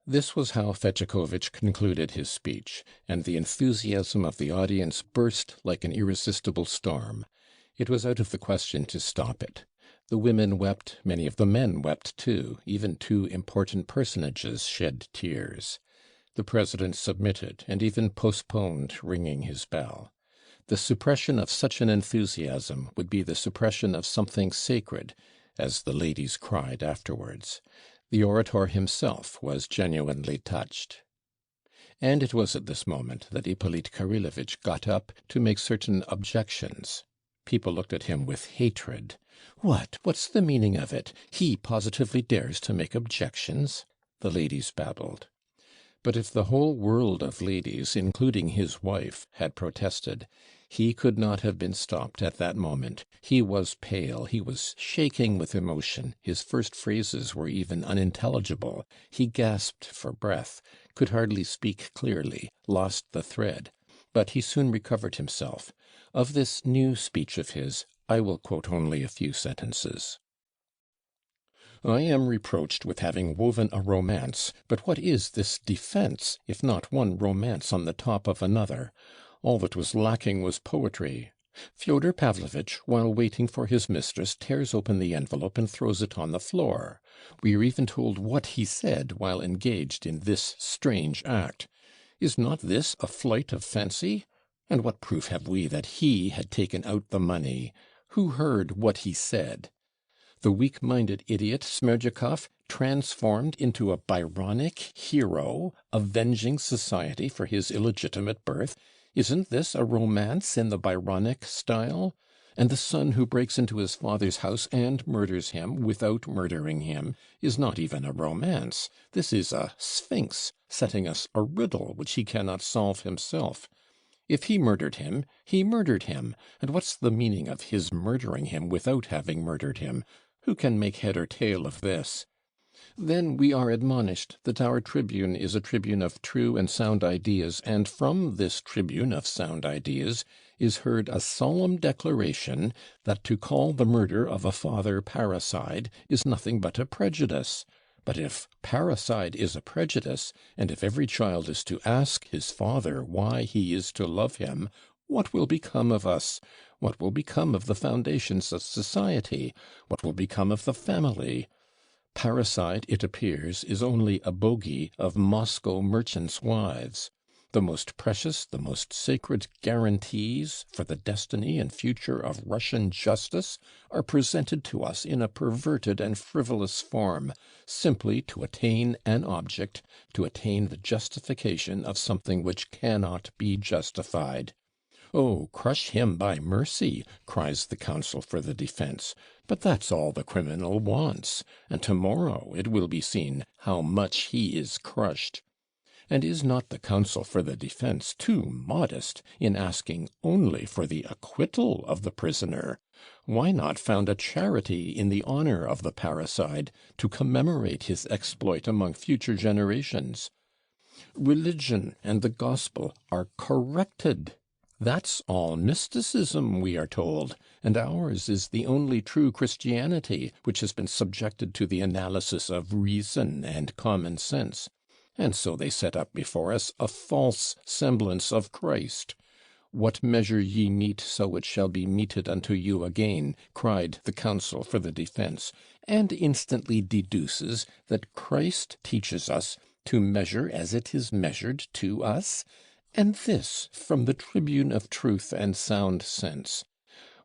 This was how Fetyukovitch concluded his speech, and the enthusiasm of the audience burst like an irresistible storm. It was out of the question to stop it. The women wept, many of the men wept too, even two important personages shed tears. The president submitted, and even postponed ringing his bell. The suppression of such an enthusiasm would be the suppression of something sacred, as the ladies cried afterwards. The orator himself was genuinely touched. And it was at this moment that Ippolit Kirillovitch got up to make certain objections. People looked at him with hatred. What's the meaning of it? He positively dares to make objections? The ladies babbled. But if the whole world of ladies, including his wife, had protested, he could not have been stopped at that moment. He was pale, he was shaking with emotion, his first phrases were even unintelligible, he gasped for breath, could hardly speak clearly, lost the thread. But he soon recovered himself. Of this new speech of his, I will quote only a few sentences. I am reproached with having woven a romance, but what is this defense, if not one romance on the top of another? All that was lacking was poetry. Fyodor Pavlovitch, while waiting for his mistress, tears open the envelope and throws it on the floor. We are even told what he said while engaged in this strange act. Is not this a flight of fancy? And what proof have we that he had taken out the money? Who heard what he said? The weak-minded idiot Smerdyakov, transformed into a Byronic hero, avenging society for his illegitimate birth. Isn't this a romance in the Byronic style? And the son who breaks into his father's house and murders him without murdering him is not even a romance. This is a sphinx, setting us a riddle which he cannot solve himself. If he murdered him, he murdered him. And what's the meaning of his murdering him without having murdered him? Who can make head or tail of this? Then we are admonished that our tribune is a tribune of true and sound ideas, and from this tribune of sound ideas is heard a solemn declaration that to call the murder of a father parricide is nothing but a prejudice. But if parricide is a prejudice, and if every child is to ask his father why he is to love him, what will become of us? What will become of the foundations of society? What will become of the family? Parricide, it appears, is only a bogey of Moscow merchants' wives. The most precious, the most sacred guarantees for the destiny and future of Russian justice are presented to us in a perverted and frivolous form, simply to attain an object, to attain the justification of something which cannot be justified. "Oh, crush him by mercy," cries the counsel for the defense. But that's all the criminal wants, and tomorrow it will be seen how much he is crushed. And is not the counsel for the defense too modest in asking only for the acquittal of the prisoner? Why not found a charity in the honor of the parricide to commemorate his exploit among future generations? Religion and the gospel are corrected. That's all mysticism, we are told, and ours is the only true Christianity which has been subjected to the analysis of reason and common sense. And so they set up before us a false semblance of Christ. "What measure ye mete, so it shall be meted unto you again," cried the counsel for the defense, and instantly deduces that Christ teaches us to measure as it is measured to us. And this from the tribune of truth and sound sense.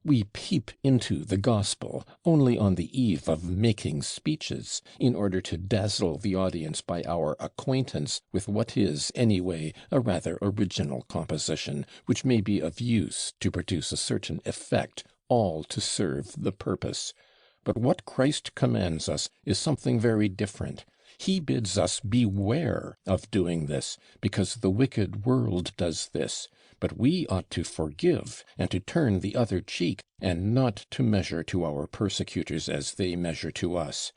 We peep into the gospel only on the eve of making speeches, in order to dazzle the audience by our acquaintance with what is, anyway, a rather original composition, which may be of use to produce a certain effect, all to serve the purpose. But what Christ commands us is something very different. He bids us beware of doing this, because the wicked world does this. But we ought to forgive, and to turn the other cheek, and not to measure to our persecutors as they measure to us.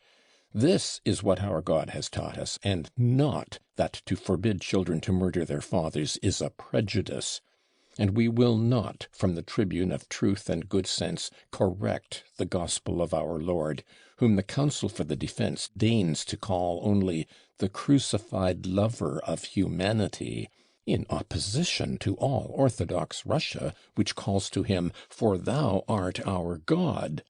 This is what our God has taught us, and not that to forbid children to murder their fathers is a prejudice. and we will not, from the tribune of truth and good sense, correct the gospel of our Lord, whom the counsel for the defense deigns to call only the crucified lover of humanity, in opposition to all Orthodox Russia, which calls to him, "For thou art our God."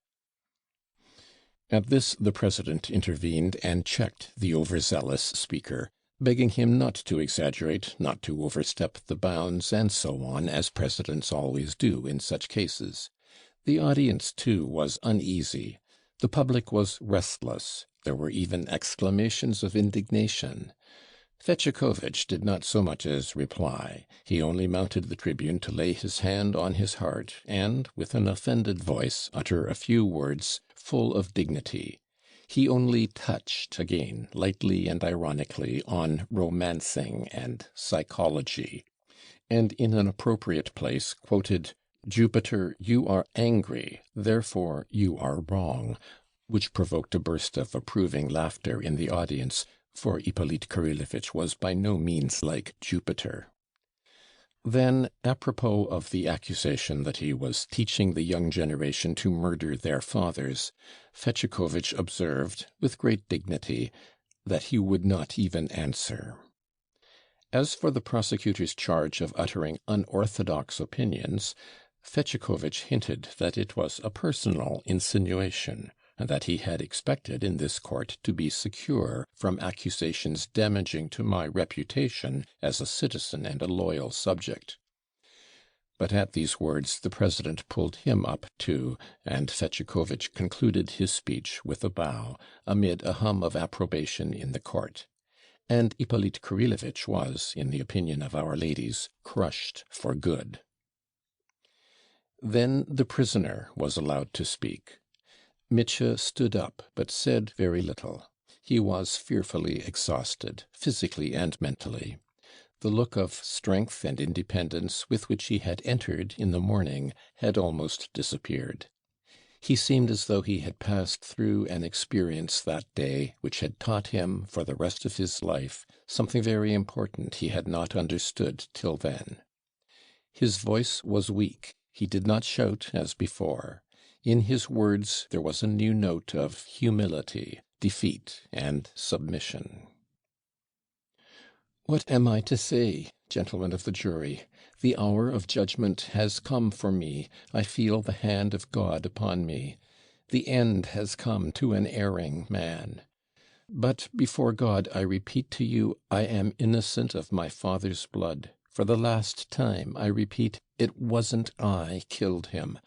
At this the President intervened and checked the overzealous speaker, begging him not to exaggerate, not to overstep the bounds, and so on, as presidents always do in such cases. The audience, too, was uneasy. The public was restless. There were even exclamations of indignation. Fetyukovitch did not so much as reply. He only mounted the tribune to lay his hand on his heart, and, with an offended voice, utter a few words full of dignity. He only touched again, lightly and ironically, on romancing and psychology, and in an appropriate place quoted, "Jupiter, you are angry, therefore you are wrong," which provoked a burst of approving laughter in the audience, for Ippolit Kirillovitch was by no means like Jupiter. Then, apropos of the accusation that he was teaching the young generation to murder their fathers, Fetyukovitch observed, with great dignity, that he would not even answer. As for the prosecutor's charge of uttering unorthodox opinions, Fetyukovitch hinted that it was a personal insinuation, and that he had expected in this court to be secure from accusations damaging to my reputation as a citizen and a loyal subject. But at these words the President pulled him up too, and Fetyukovitch concluded his speech with a bow, amid a hum of approbation in the court. And Ippolit Kirillovitch was, in the opinion of our ladies, crushed for good. Then the prisoner was allowed to speak. Mitya stood up, but said very little. He was fearfully exhausted, physically and mentally. The look of strength and independence with which he had entered in the morning had almost disappeared. He seemed as though he had passed through an experience that day which had taught him, for the rest of his life, something very important he had not understood till then. His voice was weak. He did not shout as before. In his words there was a new note of humility, defeat, and submission. "What am I to say, gentlemen of the jury? The hour of judgment has come for me. I feel the hand of God upon me. The end has come to an erring man. But before God I repeat to you, I am innocent of my father's blood. For the last time I repeat, it wasn't I killed him.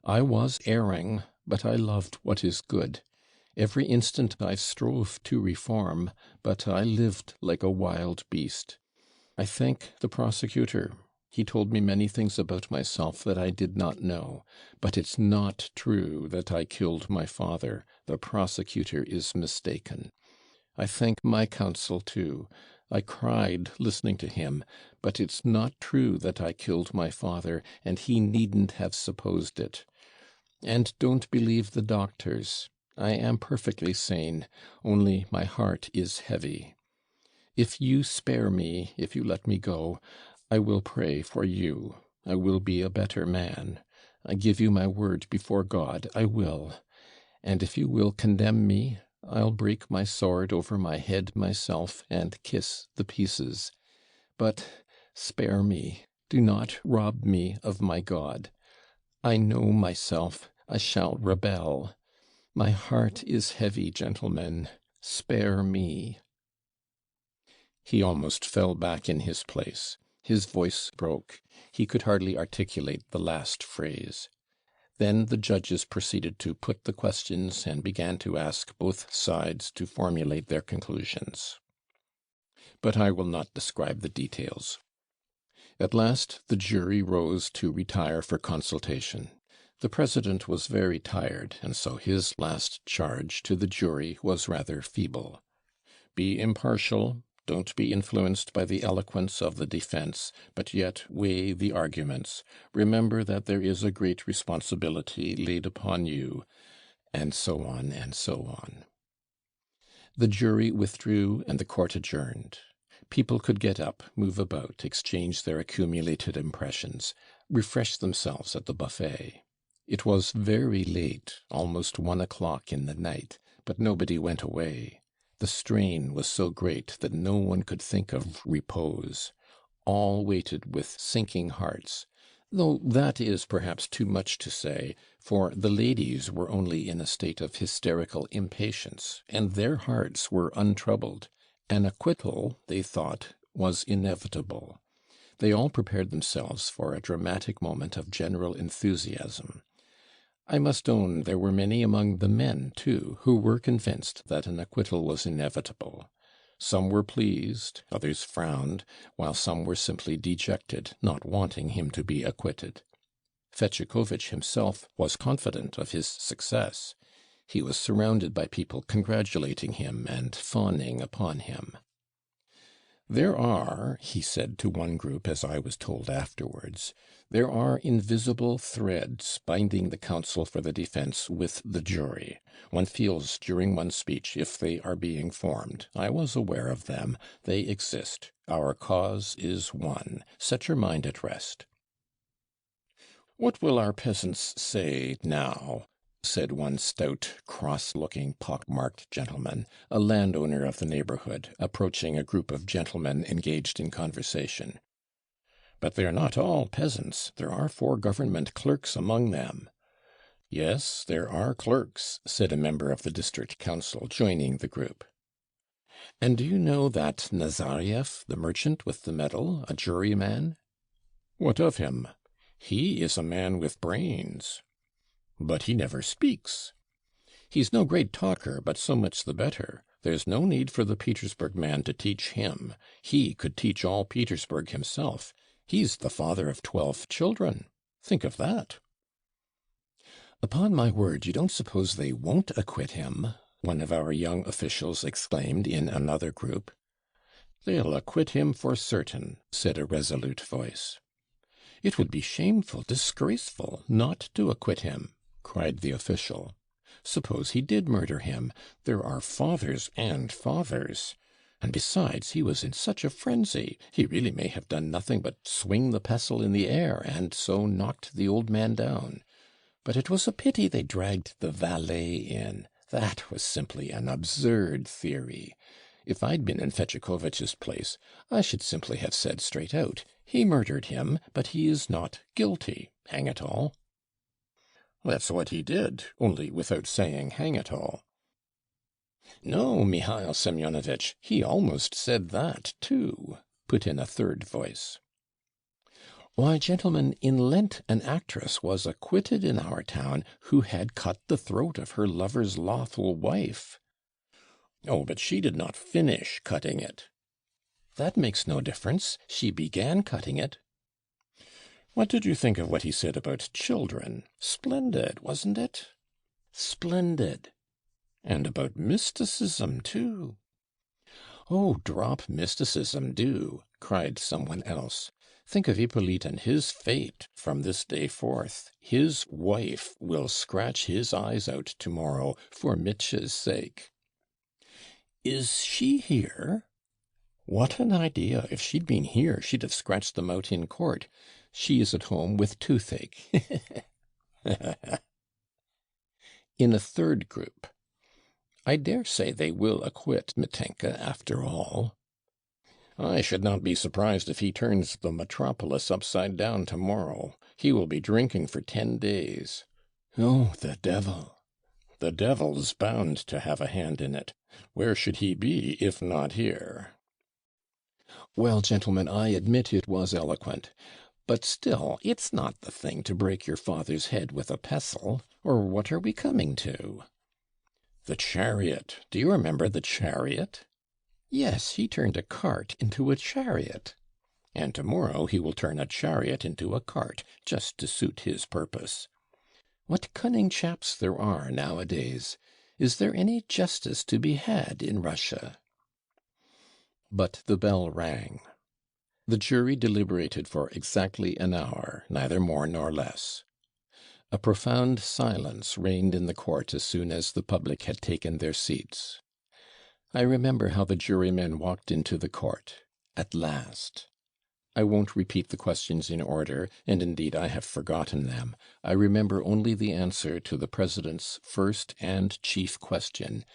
I was erring, but I loved what is good. Every instant I strove to reform, but I lived like a wild beast. I thank the prosecutor. He told me many things about myself that I did not know. But it's not true that I killed my father. The prosecutor is mistaken. I thank my counsel, too. I cried listening to him, but it's not true that I killed my father, and he needn't have supposed it. And don't believe the doctors. I am perfectly sane, only my heart is heavy. If you spare me, if you let me go, I will pray for you. I will be a better man. I give you my word before God, I will. And if you will condemn me, I'll break my sword over my head myself and kiss the pieces. But spare me. Do not rob me of my God. I know myself. I shall rebel. My heart is heavy, gentlemen. Spare me." He almost fell back in his place. His voice broke. He could hardly articulate the last phrase. Then the judges proceeded to put the questions and began to ask both sides to formulate their conclusions. But I will not describe the details. At last the jury rose to retire for consultation. The President was very tired, and so his last charge to the jury was rather feeble. "Be impartial. Don't be influenced by the eloquence of the defense, but yet weigh the arguments. Remember that there is a great responsibility laid upon you," and so on and so on. The jury withdrew and the court adjourned. People could get up, move about, exchange their accumulated impressions, refresh themselves at the buffet. It was very late, almost 1 o'clock in the night, but nobody went away. The strain was so great that no one could think of repose. All waited with sinking hearts, though that is perhaps too much to say, for the ladies were only in a state of hysterical impatience, and their hearts were untroubled. An acquittal, they thought, was inevitable. They all prepared themselves for a dramatic moment of general enthusiasm. I must own there were many among the men, too, who were convinced that an acquittal was inevitable. Some were pleased, others frowned, while some were simply dejected, not wanting him to be acquitted. Fetyukovitch himself was confident of his success. He was surrounded by people congratulating him and fawning upon him. "There are," he said to one group, as I was told afterwards, "there are invisible threads binding the counsel for the defense with the jury. One feels during one's speech if they are being formed. I was aware of them. They exist. Our cause is won. Set your mind at rest." "What will our peasants say now?" said one stout, cross-looking, pock-marked gentleman, a landowner of the neighborhood, approaching a group of gentlemen engaged in conversation. "But they're not all peasants. There are 4 government clerks among them." "Yes, there are clerks," said a member of the district council, joining the group. "And do you know that Nazarev, the merchant with the medal, a juryman?" "What of him?" "He is a man with brains." "But he never speaks." "He's no great talker, but so much the better. There's no need for the Petersburg man to teach him. He could teach all Petersburg himself. He's the father of 12 children. Think of that." "Upon my word, you don't suppose they won't acquit him?" one of our young officials exclaimed in another group. "They'll acquit him for certain," said a resolute voice. "It would be shameful, disgraceful, not to acquit him," cried the official. "Suppose he did murder him? There are fathers and fathers. And besides, he was in such a frenzy. He really may have done nothing but swing the pestle in the air, and so knocked the old man down. But it was a pity they dragged the valet in. That was simply an absurd theory. If I'd been in Fetyukovitch's place, I should simply have said straight out, 'He murdered him, but he is not guilty. Hang it all!'" "That's what he did, only without saying 'hang it all.'" "No, Mihail Semyonovitch, he almost said that, too," put in a third voice. "Why, gentlemen, in Lent an actress was acquitted in our town who had cut the throat of her lover's lawful wife." "Oh, but she did not finish cutting it." "That makes no difference. She began cutting it." "What did you think of what he said about children? Splendid, wasn't it?" "Splendid." "And about mysticism, too." "Oh, drop mysticism, do," cried someone else. "Think of Hippolyte and his fate from this day forth. His wife will scratch his eyes out tomorrow for Mitya's sake." "Is she here?" "What an idea! If she'd been here, she'd have scratched them out in court. She is at home with toothache." In a third group, "I dare say they will acquit Mitenka after all." "I should not be surprised if he turns the metropolis upside down tomorrow. He will be drinking for 10 days." "Oh, the devil!" "The devil's bound to have a hand in it. Where should he be if not here?" "Well, gentlemen, I admit it was eloquent. But still, it's not the thing to break your father's head with a pestle. Or what are we coming to?" "The chariot. Do you remember the chariot?" "Yes, he turned a cart into a chariot." "And tomorrow he will turn a chariot into a cart, just to suit his purpose." What cunning chaps there are nowadays! Is there any justice to be had in Russia? But the bell rang. The jury deliberated for exactly an hour, neither more nor less. A profound silence reigned in the court as soon as the public had taken their seats. I remember how the jurymen walked into the court. At last. I won't repeat the questions in order, and indeed I have forgotten them. I remember only the answer to the president's first and chief question: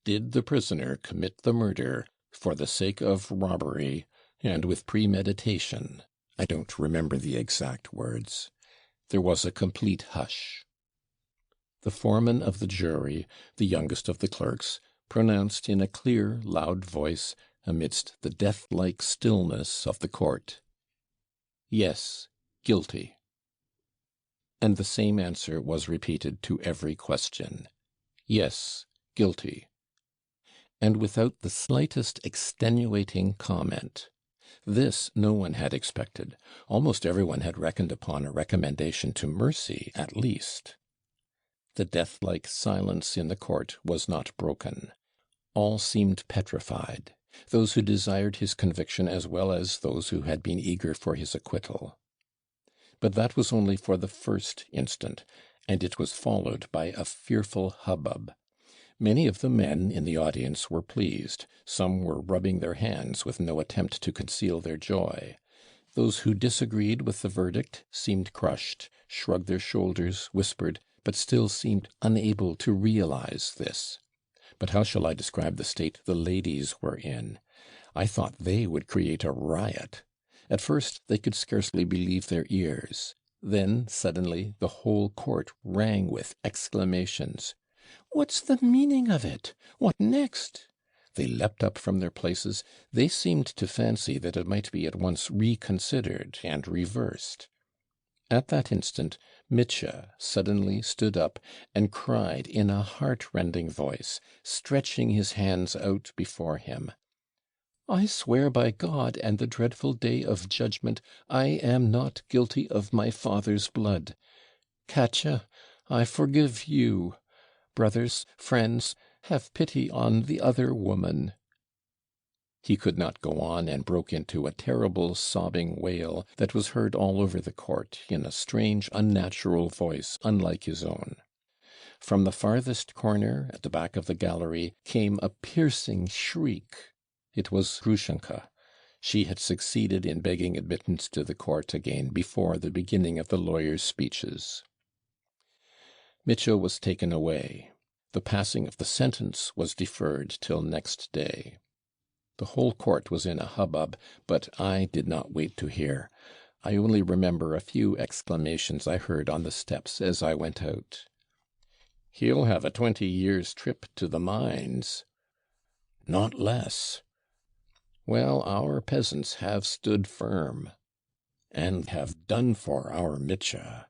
did the prisoner commit the murder for the sake of robbery and with premeditation? I don't remember the exact words. There was a complete hush. The foreman of the jury, the youngest of the clerks, pronounced in a clear, loud voice, amidst the death-like stillness of the court, "Yes, guilty." And the same answer was repeated to every question: "Yes, guilty." And without the slightest extenuating comment. This no one had expected. Almost everyone had reckoned upon a recommendation to mercy, at least. The death-like silence in the court was not broken. All seemed petrified, those who desired his conviction as well as those who had been eager for his acquittal. But that was only for the first instant, and it was followed by a fearful hubbub. Many of the men in the audience were pleased. Some were rubbing their hands with no attempt to conceal their joy. Those who disagreed with the verdict seemed crushed, shrugged their shoulders, whispered, but still seemed unable to realize this. But how shall I describe the state the ladies were in? I thought they would create a riot. At first they could scarcely believe their ears. Then suddenly the whole court rang with exclamations. "What's the meaning of it? What next?" They leapt up from their places. They seemed to fancy that it might be at once reconsidered and reversed. At that instant Mitya suddenly stood up and cried in a heart-rending voice, stretching his hands out before him, "I swear by God and the dreadful day of judgment, I am not guilty of my father's blood. Katya, I forgive you. Brothers, friends, have pity on the other woman." He could not go on, and broke into a terrible sobbing wail that was heard all over the court, in a strange, unnatural voice, unlike his own. From the farthest corner, at the back of the gallery, came a piercing shriek. It was Grushenka. She had succeeded in begging admittance to the court again before the beginning of the lawyers' speeches. Mitya was taken away. The passing of the sentence was deferred till next day. The whole court was in a hubbub, but I did not wait to hear. I only remember a few exclamations I heard on the steps as I went out. "He'll have a 20 years' trip to the mines." "Not less." "Well, our peasants have stood firm." "And have done for our Mitya."